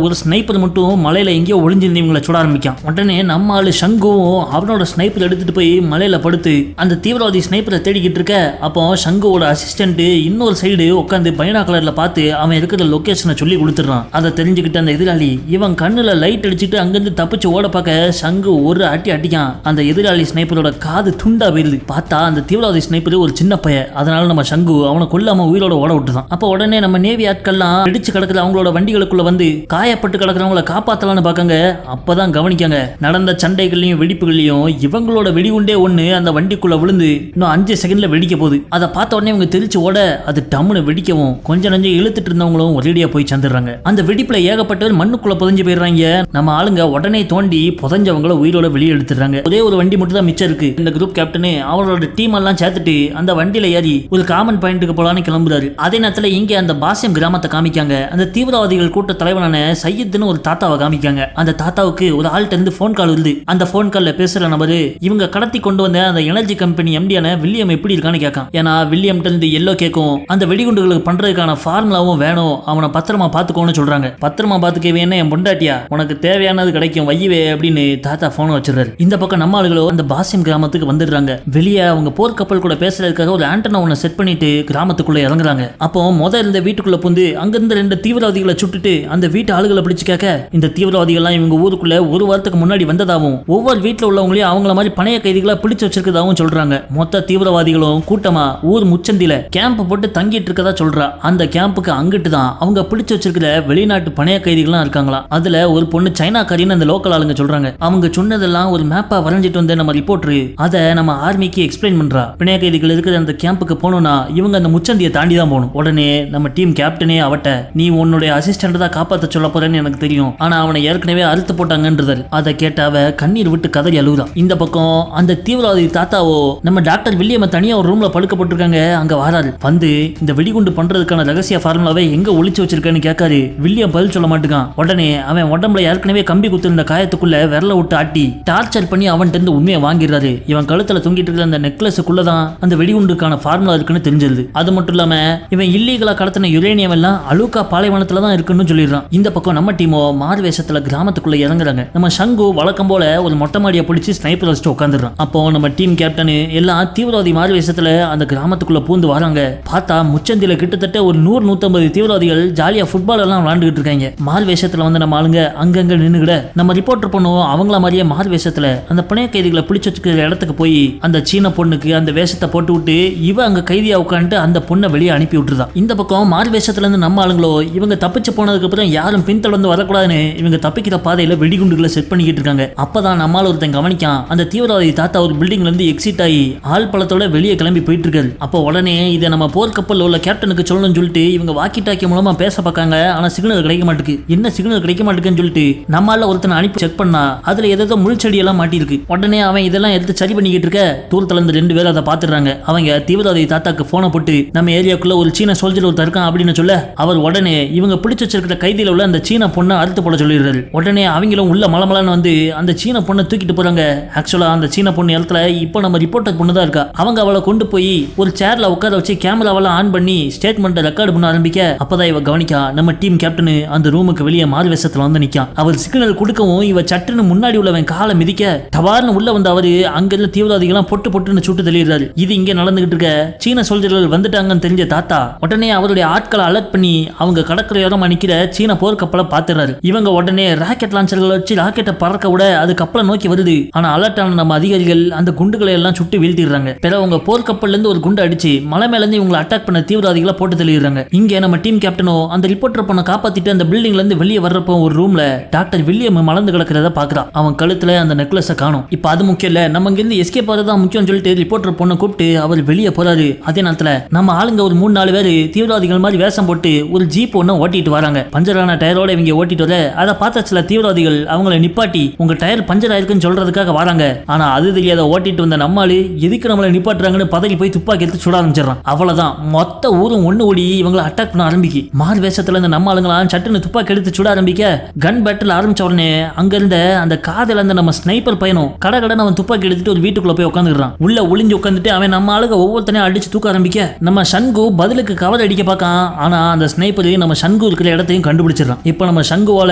ஒரு ஸ்னைப்பர் மட்டும் மலையில எங்கேயோ ஒளிஞ்சிருந்து இவங்களை சுட ஆரம்பிக்கான். உடனே நம்ம ஆளு சங்குவும் அவனோட ஸ்னைப்பர் எடுத்துட்டு போய் மலையில படுத்து அந்த தீவிரவாதி ஸ்னைப்பரை தேடிக்கிட்டு இருக்க. அப்போ சங்குவோட அசிஸ்டன்ட் இன்னொரு சைடு உட்காந்து பைனாகுலர்ல பார்த்து அவன் இருக்கிற லொகேஷனை சொல்லி கொடுத்துறான். அதை தெரிஞ்சுக்கிட்டு அந்த எதிராளி இவன் கண்ணுல லைட் அடிச்சுட்டு அங்கிருந்து தப்பிச்சு ஓட பார்க்க சங்கு ஒரு அட்டி அடிக்கான். அந்த எதிராளி ஸ்னைப்பரோட காது துண்டா போயிருது. பார்த்தா அந்த தீவிரவாதி ஸ்னைப்பர் ஒரு சின்ன பைய. அதனால நம்ம சங்கு அவனை கொல்லாம உயிரோட ஓட விட்டுதான். அப்ப உடனே நம்ம நேவி ஆட்கள்லாம் இடிச்சு கிடக்குற அவங்களோட வண்டிகளுக்குள்ள வந்து காயப்பட்டு கிடக்குறவங்களை காப்பாத்தலாம்னு பாக்காங்க. அப்பதான் கவனிக்காங்க நடந்த சண்டைகள்லயும் வெடிப்புகள்லயும் இவங்களோட வெடிகுண்டே ஒண்ணு அந்த வண்டிக்குள்ள விழுந்து இன்னும் 5 செகண்ட்ல வெடிக்க போகுது. அதை பார்த்த உடனே இவங்க தெரிச்சு ஓட அது டம்முன்னு வெடிக்கவும் கொஞ்சம் நஞ்சம் இழுத்துட்டு இருந்தவங்களும் ஒரேடியா போய் சேர்ந்துடுறாங்க. அந்த வெடிப்புல ஏகப்பட்டவர் மண்ணுக்குள்ள புதஞ்சு போயிடுறாங்க. நம்ம ஆளுங்க உடனே தோண்டி புதஞ்சவங்களை உயிரோட வெளியே எடுத்துறாங்க. ஒரே ஒரு வண்டி மட்டும் தான் மிச்சம் இருக்கு. இந்த குரூப் கேப்டனே அவரோட டீம் எல்லாம் சேர்த்துட்டு அந்த வண்டியில ஏறி ஒரு காமன் பாயிண்ட்டுக்கு போலான்னு கிளம்புறாரு. அதே நேரத்துல இங்க அந்த பாசியம் கிராமத்தை காமிக்காங்க. அந்த தீவிரவாதிகள் கூட்ட தலைவனான சையத்னு ஒரு தாத்தாவை காமிக்காங்க. அந்த தாத்தாவுக்கு ஒரு ஆள்கிட்ட இருந்து போன் கால் வருது. அந்த போன் கால்ல பேசுற நபரு இவங்க கடத்தி கொண்டு வந்த அந்த எனர்ஜி கம்பெனி எம்டியான வில்லியம் எப்படி இருக்கான்னு கேட்கான். ஏன்னா வில்லியம் இருந்து எல்லோ கேட்கும் அந்த வெடிகுண்டுகளுக்கு பண்றதுக்கான ஃபார்முலாவும் வேணும், அவனை பத்திரமா பாத்துக்கோன்னு சொல்றாங்க. பத்திரமா பாத்துக்கவே என்ன என் பொண்டாட்டியா, உனக்கு தேவையானது கிடைக்கும் வையவே அப்படின்னு அப்படின்னு தாத்தா போன் வச்சிருக்காரு. இந்த பக்கம் நம்ம ஆளுகளோ அந்த பாசியம் கிராமத்துக்கு வந்துடுறாங்க. வெளியே அவங்க போர்க்கப்பல் கூட பேசுறதுக்காக ஒரு ஆண்டனா ஒன்னு செட் பண்ணிட்டு கிராமத்துக்குள்ள இறங்குறாங்க. அப்போ முதல்ல இந்த வீட்டுக்குள்ள புந்து அங்கிருந்த 2 தீவிரவாதிகளை சுட்டுட்டு அந்த வீட்டு ஆளுகளை பிடிச்சு கேட்க, இந்த தீவிரவாதிகள்லாம் இவங்க ஊருக்குள்ள ஒரு வாரத்துக்கு முன்னாடி வந்ததாகவும் ஒவ்வொரு வீட்டுல உள்ளவங்களையும் அவங்கள மாதிரி பணைய கைதிகளா பிடிச்சு வச்சிருக்கதாகவும் சொல்றாங்க. மொத்த தீவிரவாதிகளும் கூட்டமா ஊர் முச்சந்தில கேம்ப் போட்டு தங்கிட்டு இருக்கதா சொல்றா. அந்த கேம்புக்கு அங்கிட்டு தான் அவங்க பிடிச்சு வச்சிருக்கிற வெளிநாட்டு பணைய கைதிகள்லாம் இருக்காங்களா. அதுல ஒரு பொண்ணு சைனாக்காரின்னு அந்த லோக்கல் ஆளுங்க சொல்றாங்க. அவங்க சொன்னதெல்லாம் ஒரு மேப்பா வரைஞ்சிட்டு வந்த நம்ம ரிப்போர்ட்டர் அதை நம்ம ஆர்மிக்கு எக்ஸ்பிளைன் பண்றா. பணைய கைதிகள் இருக்கிற அந்த கேம்புக்கு போனோம்னா இவங்க அந்த முச்சந்தியை தாண்டி தான் போகணும். உடனே நம்ம டீம் கேப்டனே அவட்ட, நீ உன்னுடைய அசிஸ்டன்ட் தான் காப்பாத்த சொல்ல போறேன்னு எனக்கு தெரியும், ஆனா அவனை ஏற்கனவே அறுத்து போட்டாங்கன்றது. அதை கேட்டாவ கண்ணீர் விட்டு கதறி அழுகுறான். இந்த பக்கம் அந்த தீவிரவாதி தாத்தாவோ நம்ம டாக்டர் வில்லியம் தனியா ஒரு ரூம்ல படுக்கப்பட்டிருக்காங்க. அங்க வராரு. வந்து இந்த வெடிகுண்டு பண்றதுக்கான ரகசிய ஃபார்முலாவை எங்க ஒளிச்சு வச்சிருக்கேன்னு கேட்காரு. வில்லியம் பதில் சொல்ல மாட்டேங்கான். உடனே அவன் உடம்புல ஏற்கனவே கம்பி குத்திருந்த காயத்துக்குள்ள விரல விட்டு ஆட்டி டார்ச்சர் பண்ணி அவன்கிட்ட இருந்து உண்மையை வாங்கிடுறாரு. இவன் கழுத்துல தொங்கிட்டு இருக்கிற அந்த நெக்லஸுக்குள்ளதான் அந்த வெடிகுண்டுக்கான ஃபார்முலா இருக்குன்னு தெரிஞ்சிருது. அது மட்டும் இல்லாம இவன் இல்லீகலா கடத்தின யுரேனியம் எல்லாம் அலுகா பாலைவனத்துல தான் இருக்குன்னு சொல்லிடுறான். இந்த பக்கம் நம்ம டீமோ மாறு வேஷத்துல கிராமத்துக்குள்ள இறங்குறாங்க. நம்ம சங்கு வழக்கம் போல ஒரு மொட்டை மாடியை பிடிச்சி ஸ்னைப்பர் வச்சுட்டு உட்காந்துடுறான். அப்போ நம்ம டீம் கேப்டன் எல்லாம் தீவிரவாதி மாறு வேஷத்துல அந்த கிராமத்துக்குள்ள பூந்து வராங்க. பார்த்தா முச்சந்தில கிட்டத்தட்ட ஒரு 100-150 தீவிரவாதிகள் ஜாலியா ஃபுட்பால் எல்லாம் விளையாண்டுகிட்டு இருக்காங்க. மாறு வேஷத்துல வந்து நம்ம ஆளுங்க அங்கங்க நின்னுகிட நம்ம ரிப்போர்ட்டர் பண்ணுவோம். அவங்கள மாதிரியே மாறு வேஷத்துல அந்த பணைய கைதிகளை பிடிச்சு வச்சுக்கிற இடத்துக்கு போய் அந்த சீன பொண்ணுக்கு அந்த வேஷத்தை போட்டு விட்டு இவ அங்க கைதியா உட்காந்துட்டு அந்த பொண்ணை வெளியே அனுப்பி விட்டுருதான். இந்த பக்கம் மாறு வேஷத்துல இருந்து நம்ம ஆளுங்களோ இவங்க தப்பிச்சு போனதுக்கு அப்புறம் யாரும் பின்தொடர்ந்து வரக்கூடாதுன்னு இவங்க தப்பிக்கிற பாதையில வெடிகுண்டுகளை செட் பண்ணிக்கிட்டு இருக்காங்க. அப்பதான் நம்மால ஒருத்தன் கவனிக்கான். அந்த தீவிரவாதி தாத்தா ஒரு பில்டிங்ல இருந்து எக்ஸிட் ஆகி ஆள் பழத்தோட வெளியே கிளம்பி போயிட்டு இருக்காரு. அப்போ உடனே இதை நம்ம போர்க்கப்பல் உள்ள கேப்டனுக்கு சொல்லணும்னு சொல்லிட்டு இவங்க வாக்கி டாக்கி மூலமா பேச பார்க்காங்க. ஆனா சிக்னல் கிடைக்க மாட்டேங்குது. என்ன சிக்னல் கிடைக்க மாட்டேங்குன்னு சொல்லிட்டு நம்மால ஒருத்தனை அனுப்பி செக் பண்ணா அதுல ஏதோ முள்செடி எல்லாம் மாட்டி இருக்கு. உடனே அவன் இதெல்லாம் எடுத்து சரி பண்ணிக்கிட்டு இருக்க தூரத்துல இருந்து 2 பேர் அதை பாத்துறாங்க. அவங்க தீவிரவாதி தாத்தாக்கு போனை போட்டு நம்ம ஏரியாக்குள்ள ஒரு சீன சோல்ஜர் ஒருத்தர் இருக்கான் அப்படின்னு சொல்ல அவர் உடனே இவங்க பிடிச்சு வச்சிருக்கிற கைதியில உள்ள அந்த சீன பொண்ணை அறுத்து போட சொல்லிடுறாரு. உடனே அவங்களும் உள்ள மலமலான்னு வந்து அந்த சீன பொண்ணை தூக்கிட்டு போறாங்க. ஆக்சுவலா அந்த சீன பொண்ணு இடத்துல இப்போ நம்ம ரிப்போர்ட்டர் பொண்ணு தான் இருக்கா. அவங்க அவளை கொண்டு போய் ஒரு சேர்ல உட்கார வச்சு கேமராவெல்லாம் ஆன் பண்ணி ஸ்டேட்மெண்ட் ரெக்கார்டு பண்ண ஆரம்பிக்க அப்பதான் இவ கவனிக்கா நம்ம டீம் கேப்டன் அந்த ரூமுக்கு வெளியே மாறு வேஷத்துல வந்து நிக்கான். அவர் சிக்னல் கொடுக்கவும் இவ சட்டுன்னு முன்னாடி உள்ளவன் காலை மிதிக்க டவார்னு உள்ள வந்து அவரு அங்க இருந்த தீவிரவாதிகளாம் பொட்டுன்னு சுட்டு தெளிறாரு. இது இங்க நடந்துகிட்டு இருக்க சீன சோல்ஜர்கள் வந்துட்டாங்கன்னு தெரிஞ்ச தாத்தா உடனே அவருடைய ஆட்களை அலர்ட் பண்ணி அவங்க கடற்கரையோரமா நிக்கிற சீன போர்க்கப்பலை பாத்துறாரு. இவங்க உடனே ராக்கெட் லான்ச்சர்களை வச்சு ராக்கெட்டை பறக்க விட அது கப்பலை நோக்கி வருது. ஆனா அலர்ட் ஆன நம்ம அதிகாரிகள் அந்த குண்டுகளை எல்லாம் சுட்டு வீழ்த்திடுறாங்க. பிறகு அவங்க போர்க்கப்பல்ல இருந்து ஒரு குண்டு அடிச்சு மலை மேல இருந்து இவங்களை அட்டாக் பண்ண தீவிரவாதிகளை போட்டு தெளிறாங்க. இங்க நம்ம டீம் கேப்டனோ அந்த ரிப்போர்ட்டர் பொண்ணை காப்பாத்திட்டு அந்த பில்டிங்ல இருந்து வெளியே வர்றப்போ ஒரு ரூம்ல டாக்டர் வில்லியம் மலர்ந்து கிடக்கிறத பாக்குறான். அவன் கழுத்துல அந்த நெக்லஸை காணும். இப்ப அது முக்கியம் இல்ல, நம்ம இங்க இருந்து எஸ்கேப் ஆறதுதான் முக்கியம் சொல்லிட்டு ரிப்போர்ட்டர் பொண்ணை கூப்பிட்டு அவர் வெளியே போறாரு. அதே நேரத்துல நம்ம ஆளுங்க ஒரு 3-4 பேர் தீவிரவாதிகள் மாதிரி வேஷம் போட்டு ஒரு ஜீப் ஒண்ணு ஓட்டிட்டு வராங்க. பஞ்சரான டயரோட இவங்க ஓட்டிட்டு வர அதை பார்த்த சில தீவிரவாதிகள் அவங்களை நிப்பாட்டி உங்க டயர் பஞ்சர் ஆயிருக்குன்னு சொல்றதுக்காக வராங்க. ஆனா அது தெரியாத ஓட்டிட்டு வந்த நம்மாளு எதுக்கு நம்மளை நிப்பாட்டுறாங்கன்னு பதறி போய் துப்பாக்கி எடுத்து சுட ஆரம்பிச்சிடறான். அவ்வளவுதான் மொத்த ஊரும் ஒண்ணு ஓடி இவங்களை அட்டாக் பண்ண ஆரம்பிக்கு. மாறு வேஷத்துல இருந்த நம்ம ஆளுங்களாம் சட்டுன்னு துப்பாக்கி எடுத்து சுட ஆரம்பிக்க கன் பேட்டில் ஆரம்பிச்ச உடனே அங்க இருந்த அந்த காதல அந்த நம்ம ஸ்னைப்பர் பையனும் கடகடன்னு அவன் துப்பாக்கி எடுத்துட்டு ஒரு வீட்டுக்குள்ள போய் உட்காந்துறான். உள்ள ஒளிஞ்சு உட்காந்துட்டு அவன் நம்ம ஆளுங்க ஒவ்வொருத்தனையும் அடிச்சு தூக்க ஆரம்பிக்க நம்ம சங்கு பதிலுக்கு கவர் அடிக்க பார்க்கான். ஆனா அந்த ஸ்னைப்பர் நம்ம சங்கு இருக்கிற இடத்தையும் கண்டுபிடிச்சிடறான். இப்ப நம்ம சங்குவால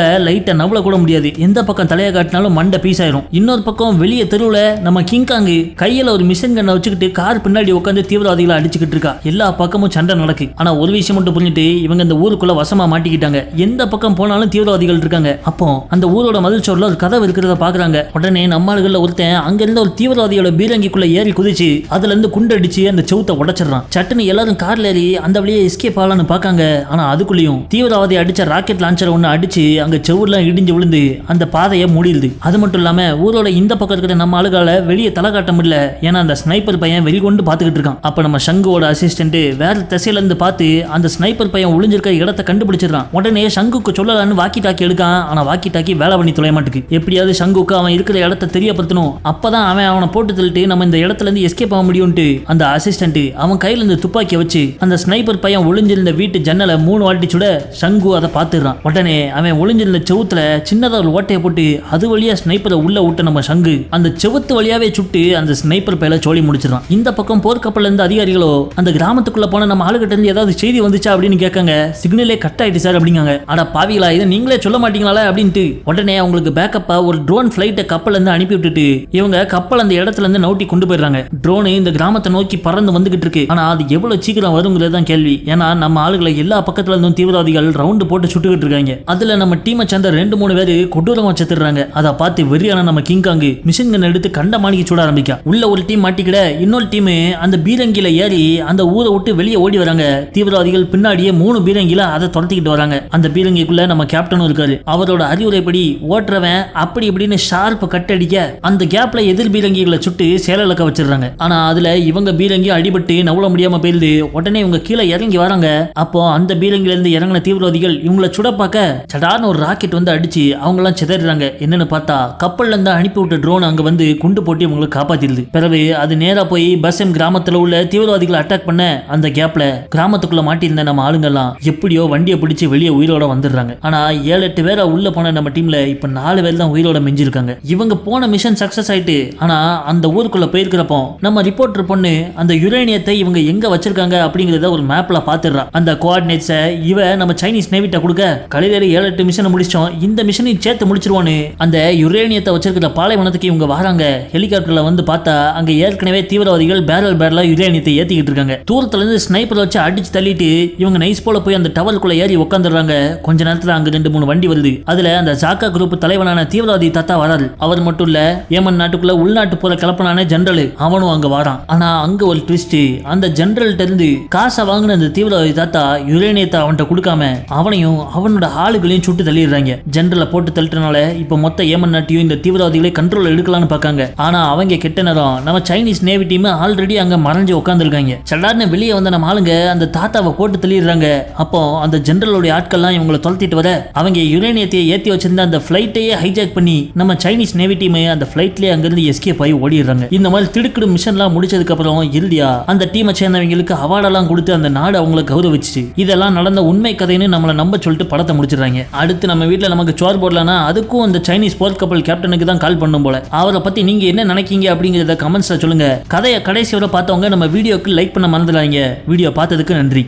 லைட்டை நவள கூட முடியாது. எந்த பக்கம் தலையை காட்டினாலும் மண்டை பீஸ் ஆயிரும். இன்னொரு பக்கம் வெளியே தெருவுல நம்ம கிங்காங்கு கையில ஒரு மிஷின் கண்ணை வச்சுக்கிட்டு கார் பின்னாடி உட்காந்து தீவிரவாதிகளை அடிச்சுக்கிட்டு இருக்கா. எல்லா பக்கமும் சண்டை நடக்கு. ஆனா ஒரு விஷயம் மட்டும் புரிஞ்சுட்டு இவங்க இந்த ஊருக்குள்ள வசமா மாட்டிக்கிட்டாங்க. எந்த பக்கம் போனாலும் தீவிரவாதிகள் இருக்காங்க. அப்போ அந்த ஊரோட மதில் சோர்ல ஒரு கதவு இருக்கிறத பாக்குறாங்க. உடனே நம்மளுக்குள்ள ஒருத்தன் அங்க இருந்த ஒரு தீவிரவாதியோட பீரங்கிக்குள்ள ஏறி குதிச்சு அதுல இருந்து குண்டு அடிச்சு அந்த செவுத்தை உடைச்சிடறான். சட்டுன்னு எல்லாரும் கார்ல ஏறி அந்த வழியே எஸ்கேப் ஆகலான்னு பாக்காங்க. ஆனா அதுக்குள்ளயும் தீவிரவாதி அடிச்ச ராக்கெட் லான்ச்சர் ஒண்ணு அடிச்சு அங்க செவுலாம் இடிஞ்சு விழுந்து அந்த பாதையை மூடிடுது. அது மட்டும் இல்லாம ஊரோட இந்த பக்கம் இருக்கிற நம்ம ஆளுகால வெளியே தலை காட்ட முடியல. ஏன்னா அந்த ஸ்னைப்பர் பையன் வெளிக்கொண்டு பாத்துக்கிட்டு இருக்கான். அப்ப நம்ம சங்குவோட அசிஸ்டன்ட் வேற திசையில இருந்து பார்த்து அந்த ஸ்னைப்பர் பையன் ஒளிஞ்சிருக்க இடத்தை கண்டுபிடிச்சிடறான். உடனே சங்குக்கு சொல்லலான்னு வாக்கி டாக்கி எடுக்கான். ஆனா வாக்கி டாக்கி வேலை பண்ணி தொலைய மாட்டுக்கு. எப்படியாவது சங்குக்கு அவன் இருக்கிற இடத்தை தெரியப்படுத்தணும். அப்பதான் அவனை போட்டு தள்ளிட்டு நம்ம இந்த இடத்துல இருந்து எஸ்கேப் ஆக முடியும்ட்டு அந்த அசிஸ்டன்ட் அவன் கையில இருந்து துப்பாக்கியை வச்சு அந்த ஸ்னைப்பர் பையன் ஒளிஞ்சிருந்த வீட்டு ஜன்னலை 3 வாட்டி சுட சங்கு அதை பாத்துறான். உடனே அவன் ஒளிஞ்சிருந்த செவுத்துல சின்னதா ஒரு ஓட்டையை போட்டு அது வழியா ஸ்னைப்பரை உள்ள விட்ட நம்ம சங்கு அந்த செவுத்து வழியாவே சுட்டு அந்த ஸ்னைப்பர் பையில சோழி முடிச்சிடறான். இந்த பக்கம் போர்க்கப்பல்ல இருந்து அதிகாரிகளோ அந்த கிராமத்துக்குள்ள போன நம்ம ஆளுகிட்ட இருந்து ஏதாவது செய்தி வந்துச்சா அப்படின்னு கேட்காங்க. சிக்னலே கட் ஆயிட்டு சார் அப்படிங்காங்க. அட பாவிகளா, இதை நீங்களே சொல்ல மாட்டீங்களா அப்படின்ட்டு உடனே அவங்களுக்கு பேக்கப் அப்ப ஒரு ட்ரோன் பிளைட்டை கப்பல்ல இருந்து அனுப்பி விட்டுட்டு இவங்க கப்பல் அந்த இடத்துல இருந்து நோட்டி கொண்டு போயிடுறாங்க. ட்ரோன் இந்த கிராமத்தை நோக்கி பறந்து வந்துகிட்டு இருக்கு. ஆனா அது எவ்வளவு சீக்கிரம் வருங்கிறது தான் கேள்வி. ஏன்னா நம்ம ஆளுகளை எல்லா பக்கத்துல இருந்தும் தீவிரவாதிகள் ரவுண்டு போட்டு சுட்டுக்கிட்டு இருக்காங்க. அதுல நம்ம டீமை சேர்ந்த 2-3 பேரு கொடூரமா செத்துறாங்க. அதை பார்த்து வெறியான நம்ம கிங்காங்கு மிஷின் கன் எடுத்து கண்ட மாணிக்கு சுட ஆரம்பிக்கா. உள்ள ஒரு டீம் மாட்டிக்கிட இன்னொரு டீம் அந்த பீரங்கில ஏறி அந்த ஊரை விட்டு வெளியே ஓடி வராங்க. தீவிரவாதிகள் பின்னாடியே 3 பீரங்கில அதை துரத்திக்கிட்டு வராங்க. அந்த பீரங்கிக்குள்ள நம்ம கேப்டனும் இருக்காரு. அவரோட அறிவுரைப்படி ஓட்டுறவன் அப்படி இப்படின்னு ஷார்ப் கட் அடிக்க அந்த கேப்ல எதிர் பீரங்கிகளை சுட்டு சேலக்க வச்சிடறாங்க. ஆனா அதுல இவங்க பீரங்கி அடிபட்டு நவள முடியாம போயிருது. உடனே இவங்க கீழே இறங்கி வராங்க. அப்போ அந்த பீரங்கில இருந்து இறங்கின தீவிரவாதிகள் இவங்களை சுட பார்க்க சடார்னு ஒரு ராக்கெட் வந்து அடிச்சு அவங்க எல்லாம் சிதறாங்க. என்னன்னு பார்த்தா கப்பல்ல இருந்து அனுப்பி விட்ட ட்ரோன் அங்க வந்து குண்டு போட்டு இவங்களை காப்பாத்திடுது. பிறகு அது நேரா போய் பஸ்எம் கிராமத்துல உள்ள தீவிரவாதிகளை அட்டாக் பண்ண அந்த கேப்ல கிராமத்துக்குள்ள மாட்டியிருந்த நம்ம ஆளுங்கெல்லாம் எப்படியோ வண்டியை பிடிச்சு வெளியே உயிரோட வந்துடுறாங்க. ஆனா 7-8 பேரை உள்ள போன நம்ம டீம்ல இப்ப 4 பேர் தான் உயிரோட மிஞ்சிருக்காங்க. இவங்க போன மிஷன் சக்சஸ் ஆயிட்டு ஆனா அந்த ஊருக்குள்ள போயிருக்கிறப்போ நம்ம ரிப்போர்ட்டர் பொண்ணு அந்த யுரேனியத்தை இவங்க எங்க வச்சிருக்காங்க அப்படிங்கறத ஒரு மேப்ல பாத்துறா. அந்த கோஆர்டினேட்ஸை இவ நம்ம சைனீஸ் நேவிட்ட கொடுக்க கடையில 7-8 மிஷனை முடிச்சோம், இந்த மிஷனையும் சேர்த்து முடிச்சிருவான்னு அந்த யுரேனியத்தை வச்சிருக்கிற பாலைவனத்துக்கு இவங்க வராங்க. ஹெலிகாப்டர்ல வந்து பார்த்தா அங்க ஏற்கனவே தீவிரவாதிகள் பேரலா யுரேனியத்தை ஏத்திக்கிட்டு இருக்காங்க. தூரத்துல இருந்து ஸ்னைப்பர் வச்சு அடிச்சு தள்ளிட்டு இவங்க நைஸ் போல போய் அந்த டவருக்குள்ள ஏறி உட்காந்துடுறாங்க. கொஞ்ச நேரத்துல அங்க 2-3 வண்டி வருது. அதுல அந்த ஜாக்கா குரூப் தலைவனான தீவிரவாதி தாத்தா வராரு. அவர் மட்டும் இல்ல ஏமன் நாட்டுக்குள்ள உள்நாட்டு போற கலப்பனான ஜெனரல் அவனும் அங்க வரான். ஆனா அங்க ஒரு ட்விஸ்ட், அந்த ஜெனரல்ட்ட இருந்து காசை வாங்கின அந்த தீவிரவாதி தாத்தா யுரேனியத்தை அவன்கிட்ட கொடுக்காம அவனையும் அவனோட ஆளுகளையும் சுட்டு தள்ளிடுறாங்க. ஜெனரலை போட்டு தள்ளிட்டனால இப்ப மொத்த ஏமன் நாட்டையும் இந்த தீவிரவாதிகளை கண்ட்ரோல் எடுக்கலாம்னு பார்க்காங்க. ஆனா அவங்க கெட்ட நேரம் நம்ம சைனீஸ் நேவி டீம் ஆல்ரெடி அங்க மறைஞ்சு உட்காந்துருக்காங்க. சடார்னு வெளியே வந்த நம்ம ஆளுங்க அந்த தாத்தாவை போட்டு தள்ளிடுறாங்க. அப்போ அந்த ஜெனரலோட ஆட்கள்லாம் இவங்களை தொலைத்திட்டு வர அவங்க யுரேனியத்தை ஏற்றி வச்சிருந்த அந்த ஃபிளைட்டையே ஹைஜாக் பண்ணி நம்ம சைனீஸ் நேவி டீம் அந்த ஃபிளைட்லயே அங்கிருந்து எஸ்கேப் ஆகி ஓடிடுறாங்க. இந்த மாதிரி திடுக்கிடு மிஷன்லாம் முடிச்சதுக்கு அப்புறம் இறுதியா அந்த டீமை சேர்ந்தவங்களுக்கு அவார்டெல்லாம் கொடுத்து அந்த நாடு அவங்களை கௌரவிச்சு இதெல்லாம் நடந்த உண்மை கதைன்னு நம்மளை நம்ப சொல்லிட்டு படத்தை முடிச்சிடறாங்க. அடுத்து நம்ம வீட்டில் நமக்கு சோர் போடலன்னா அதுக்கும் அந்த சைனீஸ் போர் கப்பல் கேப்டனுக்கு தான் கால் பண்ணும் போல. அவரை பத்தி நீங்க என்ன நினைக்கீங்க அப்படிங்கறத கமெண்ட்ஸ்ல சொல்லுங்க. கதையை கடைசியோட பார்த்தவங்க நம்ம வீடியோக்கு லைக் பண்ண மறந்துடாதீங்க. வீடியோ பார்த்ததுக்கு நன்றி.